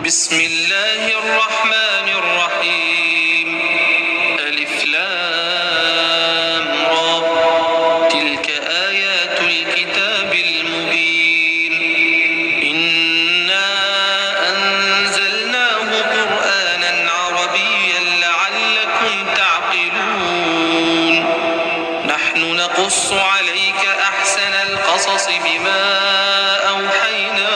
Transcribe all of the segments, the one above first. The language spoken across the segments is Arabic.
بسم الله الرحمن الرحيم. ألف لام را. تلك آيات الكتاب المبين. إنا أنزلناه قرآنا عربيا لعلكم تعقلون. نحن نقص عليك أحسن القصص بما أوحينا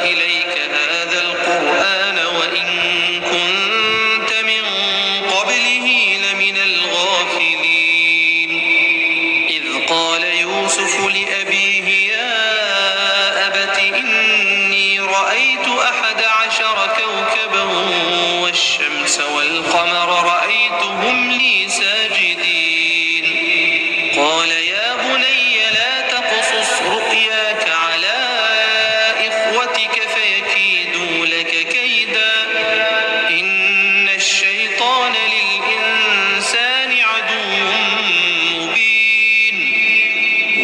إليك هذا القرآن وإن كنت من قبله لمن الغافلين. إذ قال يوسف لأبيه يا أبت إني رأيت 11 كوكبا والشمس والقمر رأيتهم لي ساجدين. قال يا بني لا تقصص رؤياك على إخوتك فيكيدوا لك كيدا إن الشيطان للإنسان عدو مبين.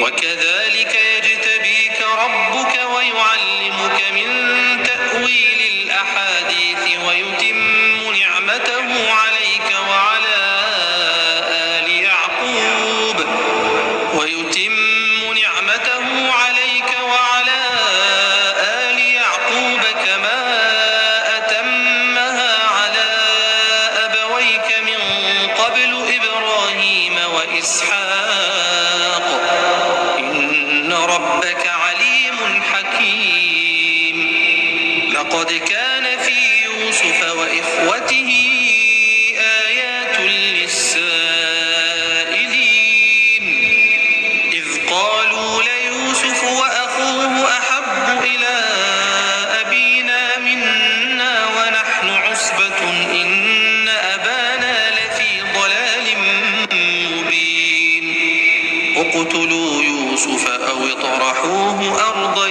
وكذلك يجتبيك ربك ويعلمك من تأويل الأحاديث ويتم نعمته عليك وعلى آل يعقوب كما أتمها على أبويك من قبل إبراهيم وإسحاق إن ربك عليم حكيم. لقد كان في يوسف وإخوته آيات للسائلين إذ قالوا ليوسف وأخوه أحب إلى أبينا منا ونحن عصبة إن أبانا لفي ضلال مبين. اقتلوا يوسف أو اطرحوه أرضا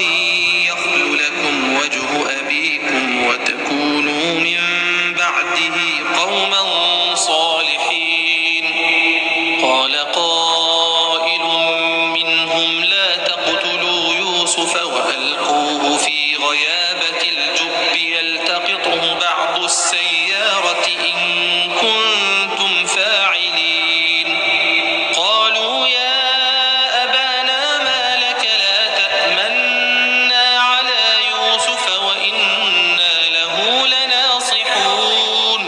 يخل لكم وجه أبيكم وتكونوا من بعده قوما صالحين. قال قائل منهم لا تقتلوا يوسف وألقوه في غيابة الجب يلتقطه بعض السيارة إن كنتم فاعلين. قالوا يا أبانا ما لك لا تأمنا على يوسف وإنا له لناصحون.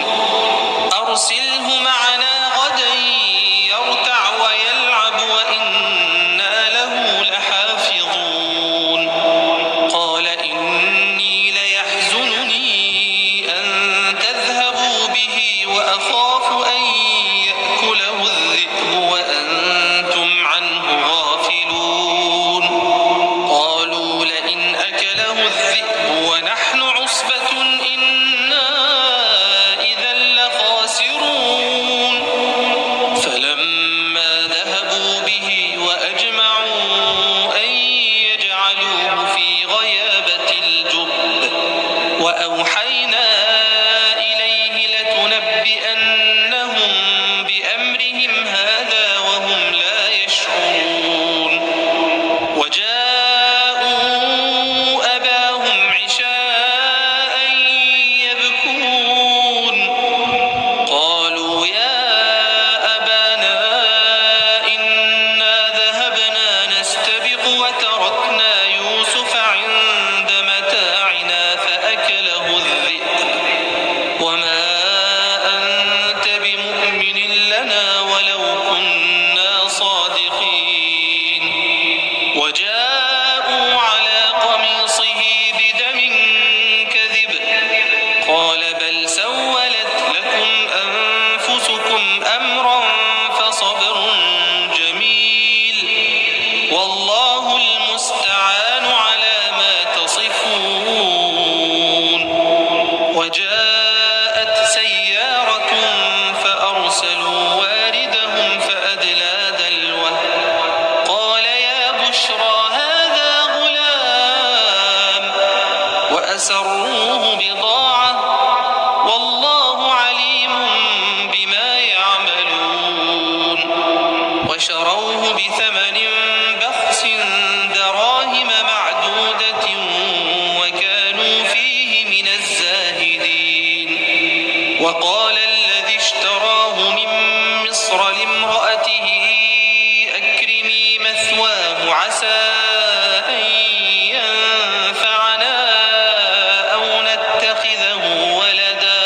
أرسله معنا غدا يرتع ويلعب وإنا له لحافظون. قال إني ليحزنني أن تذهبوا به وأخاف أن يأكله الذئب وأنتم عنه غافلون. قالوا لئن أكله الذئب ونحن عصبة إنا إذا لخاسرون. فلما ذهبوا به وأجمعوا أن يجعلوه في غيابة الجب وأوحينا إليه لتنبئنهم بأمرهم هذا وهم لا يشعرون. وجاءوا أباهم عشاء يبكون. قالوا يا أبانا إنا ذهبنا نستبق وتركنا يوسف عند متاعنا فأكله الذئب وما أنت بمؤمن لنا ولو كنا صادقين. وجاءوا على قميصه بدم كذب قال بل سولت لكم أنفسكم أمرا فصبر جميل والله المستعان على ما تصفون. وجاءت سيارة فأرسلوا واردهم فأدلى دلوه قال يا بشرى هذا غلام وأسروه بضاعة والله عليم بما يعملون. وشروه بثمن بخس دراهم معدودة وكانوا فيه من الزاهدين. وقال الذي اشتراه من مصر لامرأته أكرمي مثواه عسى أن ينفعنا أو نتخذه ولدا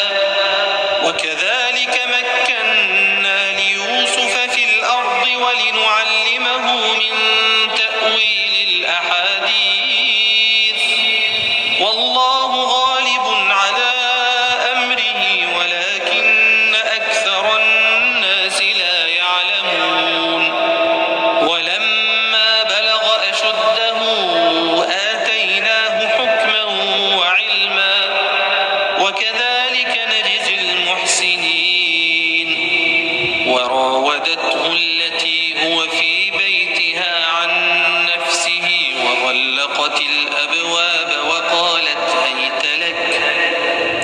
وكذلك مكنا ليوسف في الأرض ولنعلمه من تأويل الأحاديث والله غالب على أمره ولكن أكثر الناس لا يعلمون ولما بلغ أشده آتيناه حكما وعلما وكذلك نجزي المحسنين وراودته التي هو في بيتها عن نفسه وغلقت الأبواب وقالت هيت لك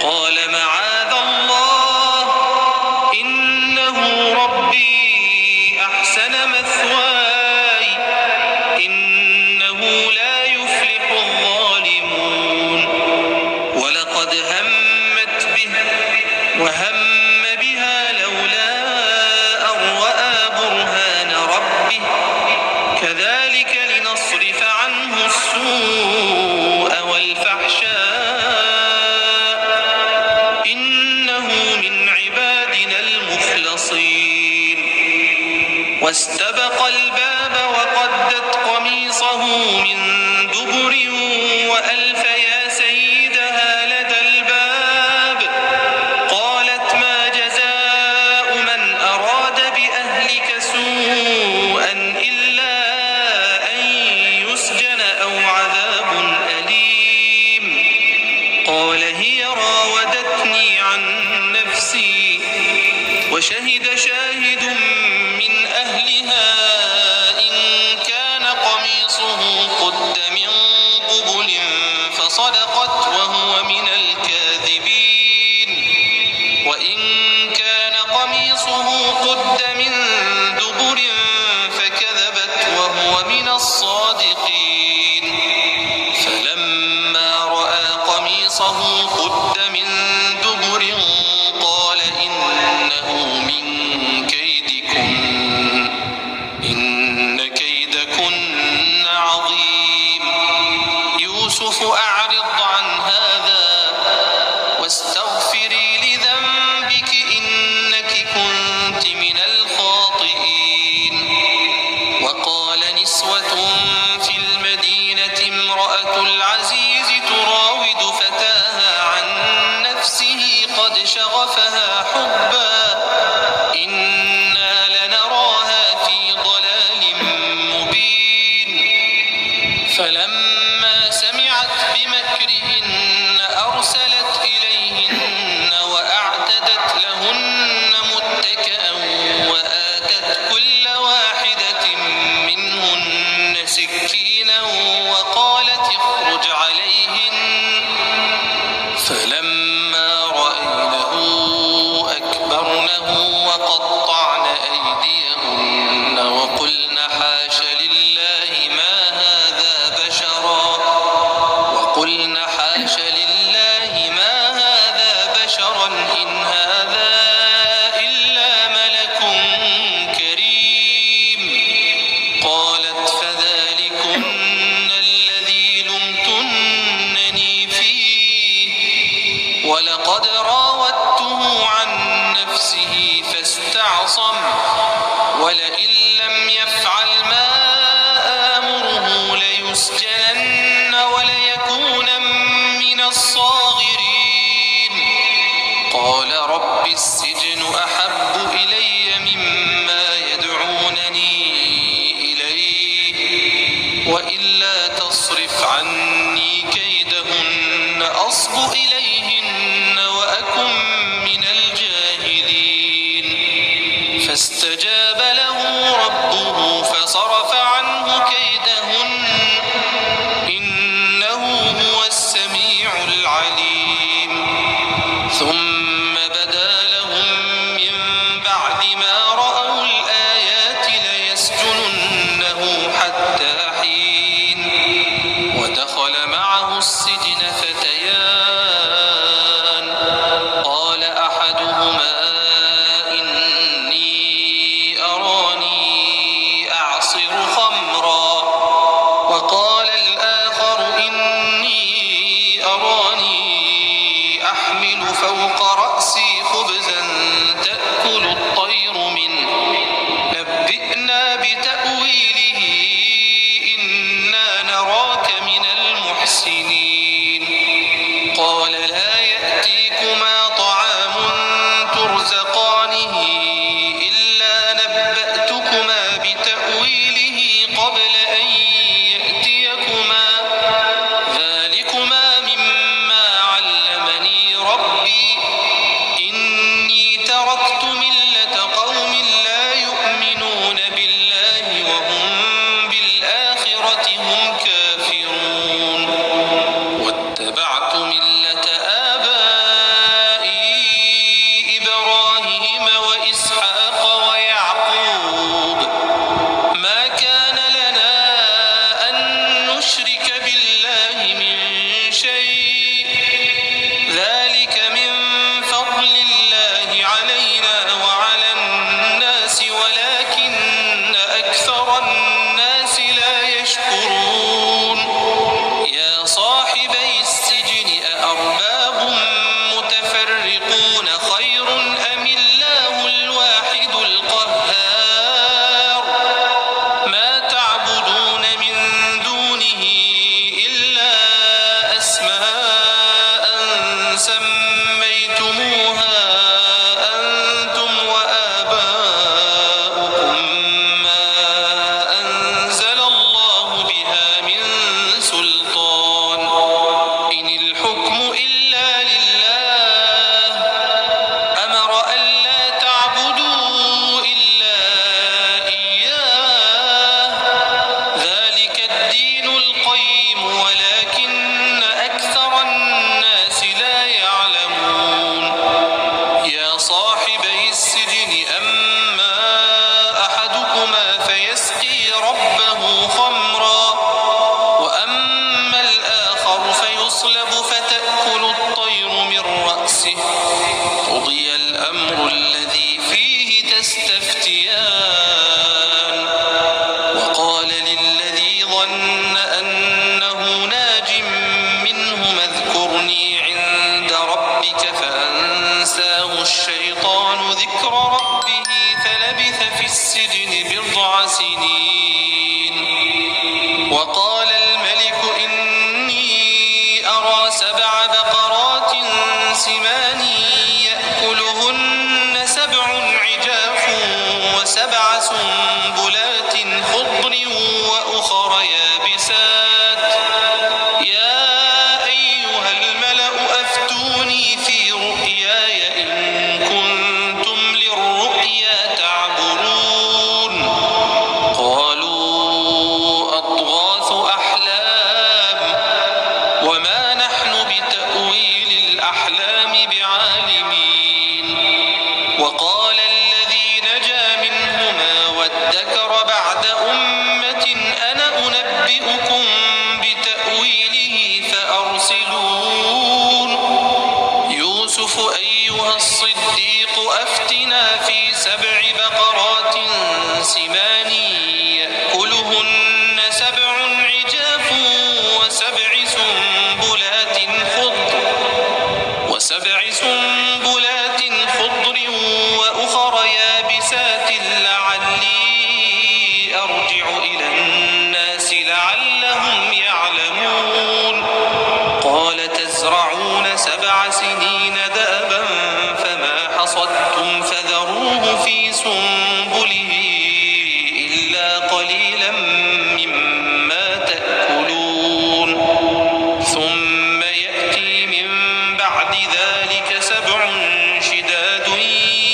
قال معاذ الله إنه ربي أحسن مثواي إنه لا يفلح الظالمون ولقد همت به وهم بها لولا أن رأى برهان ربه كذلك لنصرف عنه السوء والفحشاء إنه من عبادنا المخلصين واستبق الباب وقدت قميصه من دبر وألف يا سيدها لدى الباب قالت ما جزاء من أراد بأهلك سوءا إلا أن يسجن أو عذاب أليم قال هي راودتني عن نفسي وشهد شاهد من أهلها إن كان قميصه قد من قبل فصدقت وهو من الكاذبين وإن كان قميصه قد من دبر فكذبت وهو من الصادقين فلما رأى قميصه قد من دبر قال إنه من كيدكن إن كيدكن عظيم يوسف أعرض عن هذا واستغفري لذنبك إنك كنت من الخاطئين وقال نسوة في المدينة امرأة العزيز تراود فتاها عن نفسه قد شغفها حبا إنا لنراها في ضلال مبين فلما سمعت بمكرهن أرسلت إليهن وأعتدت لهن متكئا وآتت كل واحدة منهن سكينا وقالت اخرج عليهن فلما رأينه أكبرنه وقطعن أيديهن وقلن حاش لله ما هذا بشرا إن هذا إلا ملك كريم قالت فذلكن الذي لمتنني فيه ولقد راودته عن نفسه فاستعصم ولئن لم يفعل ما آمره ليسجنن وليكونا من الصاغرين قال رب السجن أحب إلي مما يدعونني إليه وإلا تصرف عني كيدهن أصب إليهن وأكن من الجاهلين فاستجاب له ربه فصرف عنه كيدهن إنه هو السميع العليم ثم بدا لهم من فوق رأسي خبزا تأكل الطير منه نبئنا بتأويله إنا نراك من المحسنين قال لا يأتيكما طعام ترزقانه إلا نبأتكما بتأويله قبل أن يأتيكما ذلكما مما علمني ربي إني تركت ملة قوم لا يؤمنون بالله وهم بالآخرة هم كافرون واتبعت ملة آبائي إبراهيم وإسحاق ويعقوب ما كان لنا أن نشرك بالله من شيء ذلك من فضل الله علينا وعلى الناس ولكن أكثر الناس لا يشكرون يا صاحبي السجن أأرباب متفرقون خير أم الله الواحد القهار ما تعبدون من دونه إلا أسماء سميتموها أنتم وآباؤكم ما أنزل الله بها من سلطان إن الحكم إلا لله أمر ألا تعبدوا إلا إياه ذلك الدين القيم ولكن أكثر الناس لا يعلمون يا صاحبي السجن أما أحدكما فيسقي ربه خمرا وأما الآخر فيصلب فتأكل الطير من رأسه قضي الأمر الذي فيه تستفتيان وقال للذي ظن أنه ناج منهما اذكرني عند ربك فأنساه الشيطان ذكر ربه فلبث في السجن بضع سنين وقال الملك إني أرى 7 بقرات سمان يأكلهن 7 عجاف و7 سنبلات خضر وأخر يابسات يا أيها الملأ أفتوني في رؤياي إن كنتم للرؤيا تعبرون قالوا أضغاث أحلام وما نحن بتأويل الأحلام بعالمين وقال الذي نجا منهما وادكر بعد أمة أنا أنبئكم بتأويله فأرسلون يوسف أيها الصديق أفتنا في 7 بقرات سمان يأكلهن 7 عجاف و7 سنبلات خضر وأخر يابسات لعلي أرجع إلى الناس لعلهم يعلمون قال تزرعون 7 سنين دأبا فما حصدتم فذروه في سنبله إلا قليلا مما تأكلون ثم يأتي من بعد ذلك 7 شداد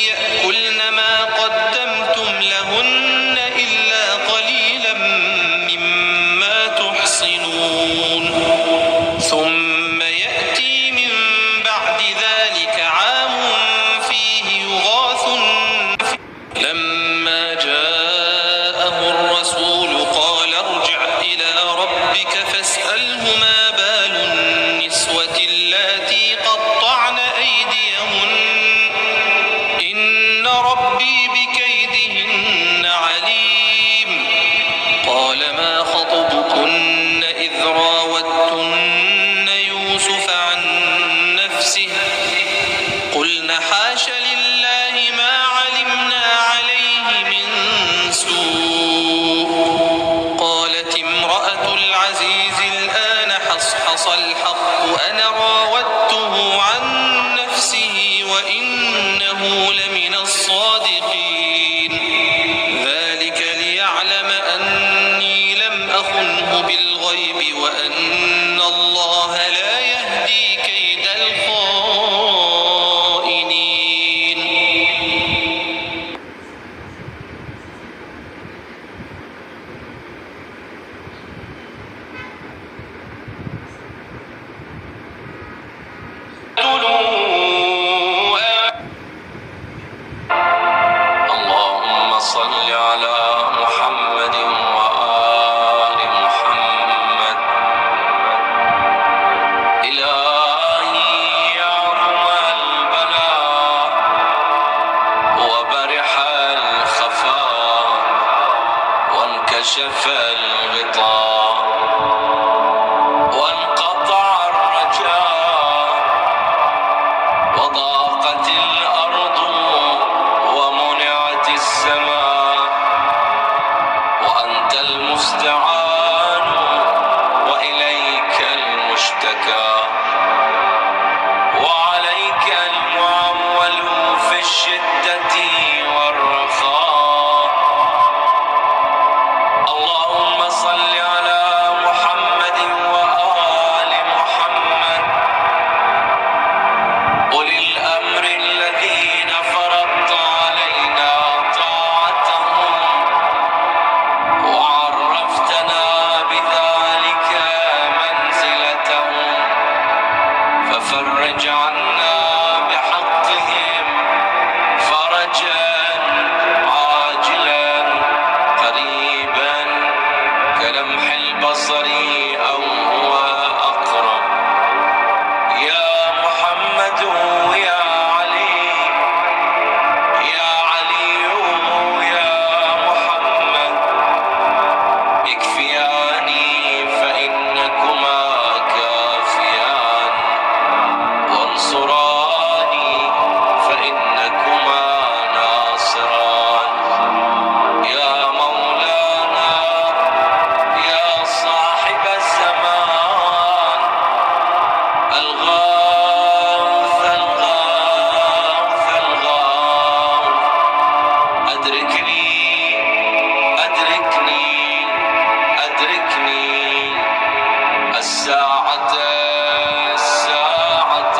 يأكلن ما قدمتم لهن إلا قليلا مما تحصنون ثم يأتي من بعد ذلك عام فيه يغاث لما جاءه الرسول قال ارجع إلى ربك فاسأله ما بال النسوة اللاتي قطعن أيديهن إن ربي بكيدهن عليم قال ما خطبكن إذ راوتن يوسف عن نفسه فرج عنا بحقهم فرجا عاجلا قريبا كلمح البصر أو هو أقرب. يا محمد يا علي يا علي يا محمد اكفياني فإنكما كافيان وانصراني فإنكما ناصران. يا مولانا يا صاحب الزمان الغاث الغاث الغاث أدركني أدركني أدركني الساعة الساعة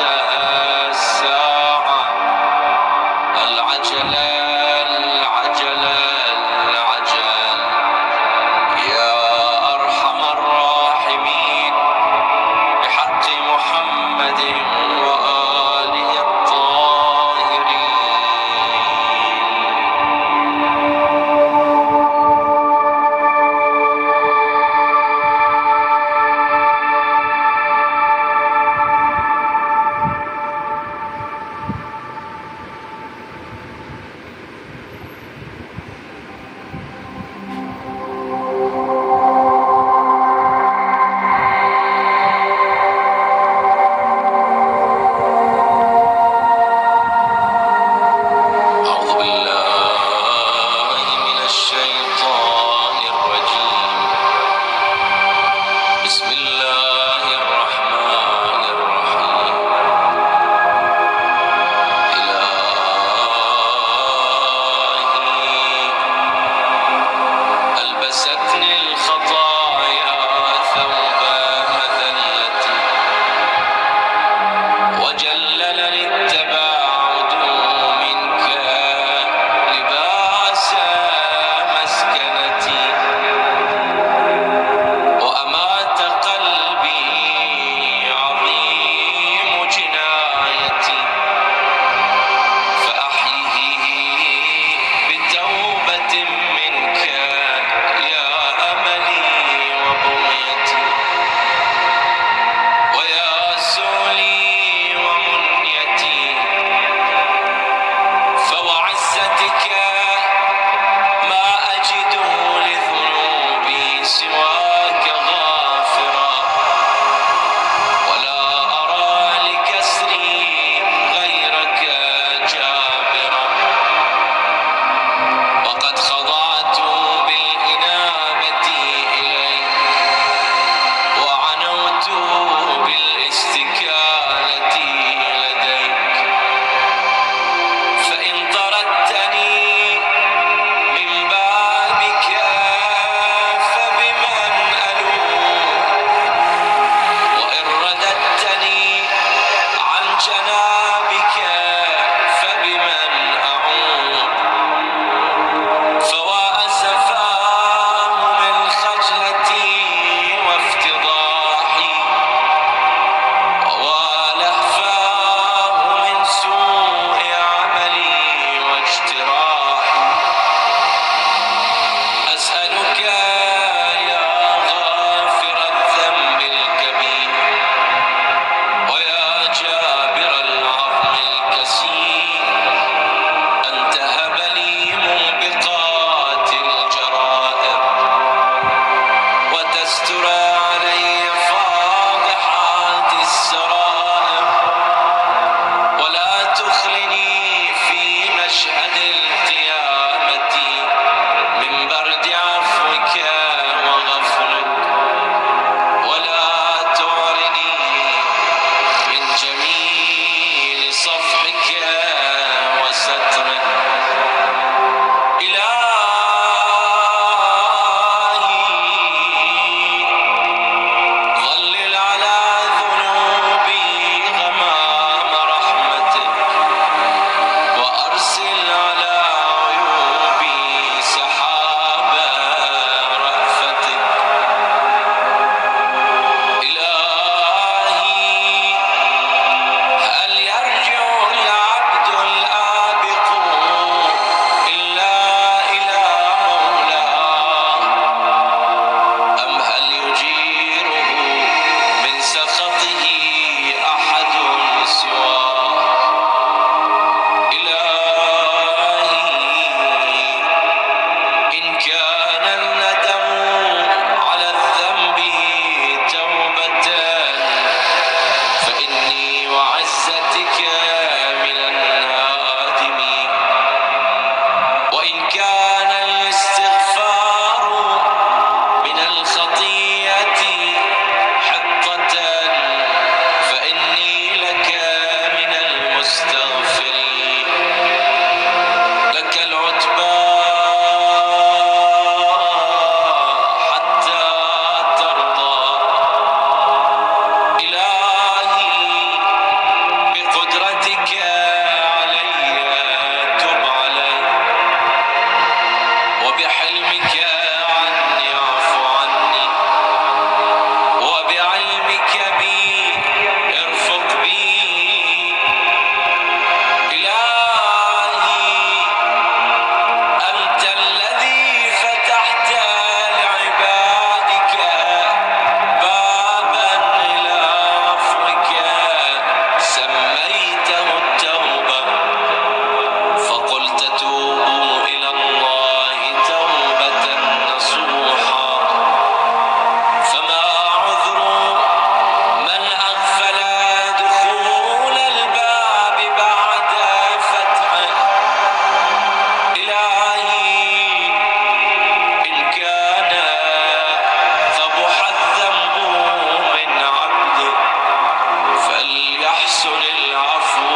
العفو